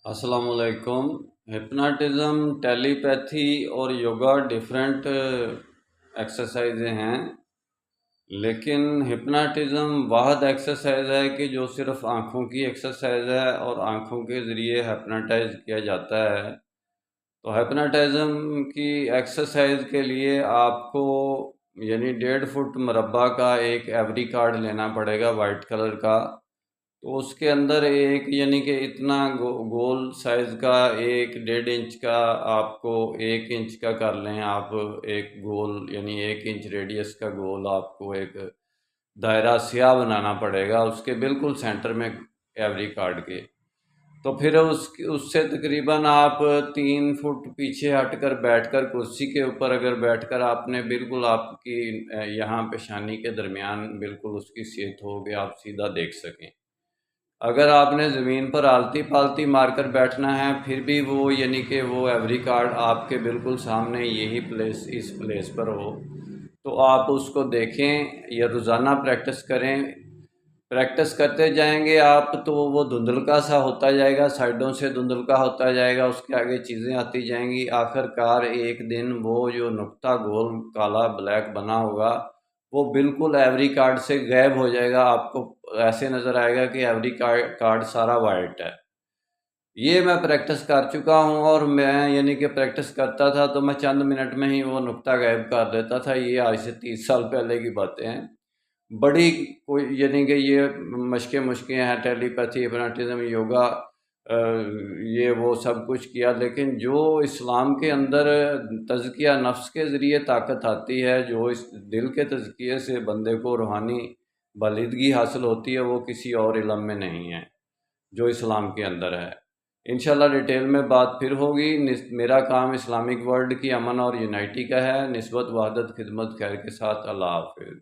अस्सलाम वालेकुम। हिप्नाटिज़म, टेलीपैथी और योगा डिफरेंट एक्सरसाइजें हैं, लेकिन हिप्नाटिज़म वाहद एक्सरसाइज है कि जो सिर्फ़ आँखों की एक्सरसाइज है और आँखों के ज़रिए हिप्नाटाइज किया जाता है। तो हिप्नाटिज़म की एक्सरसाइज के लिए आपको यानी 1.5 फुट मरबा का एक एवरी कार्ड लेना पड़ेगा वाइट कलर का। तो उसके अंदर एक यानी कि इतना गोल साइज़ का एक 1.5 इंच का आपको 1 इंच का कर लें आप। एक गोल यानी 1 इंच रेडियस का गोल आपको एक दायरा स्याह बनाना पड़ेगा उसके बिल्कुल सेंटर में एवरी कार्ड के। तो फिर उससे तकरीबन आप 3 फुट पीछे हटकर बैठकर कुर्सी के ऊपर अगर बैठकर आपने बिल्कुल आपकी यहाँ पेशानी के दरमियान बिल्कुल उसकी सेहत हो कि आप सीधा देख सकें। अगर आपने ज़मीन पर आलती पालती मारकर बैठना है फिर भी वो यानी कि वो एवरी कार्ड आपके बिल्कुल सामने यही प्लेस इस प्लेस पर हो तो आप उसको देखें या रोज़ाना प्रैक्टिस करें। प्रैक्टिस करते जाएंगे आप तो वो धुंधलका सा होता जाएगा, साइडों से धुंधलका होता जाएगा, उसके आगे चीज़ें आती जाएंगी। आखिरकार एक दिन वो जो नुक्ता गोल काला ब्लैक बना होगा वो बिल्कुल एवरी कार्ड से गायब हो जाएगा। आपको ऐसे नज़र आएगा कि एवरी कार्ड सारा वाइट है। ये मैं प्रैक्टिस कर चुका हूँ और मैं यानी कि प्रैक्टिस करता था तो मैं चंद मिनट में ही वो नुक्ता गायब कर देता था। ये आज से 30 साल पहले की बातें हैं। बड़ी कोई यानी कि ये मशक़ें हैं, टेलीपैथी, हिप्नोटिज़म, योगा, ये वो सब कुछ किया, लेकिन जो इस्लाम के अंदर तज़किया नफ्स के ज़रिए ताकत आती है, जो इस दिल के तज़किये से बंदे को रूहानी बालिदगी हासिल होती है, वो किसी और इल्म में नहीं है जो इस्लाम के अंदर है। इंशाल्लाह डिटेल में बात फिर होगी। मेरा काम इस्लामिक वर्ल्ड की अमन और यूनाइटी का है। निस्बत, वहदत, खिदमत, खैर के साथ। अल्लाह हाफ़िज़।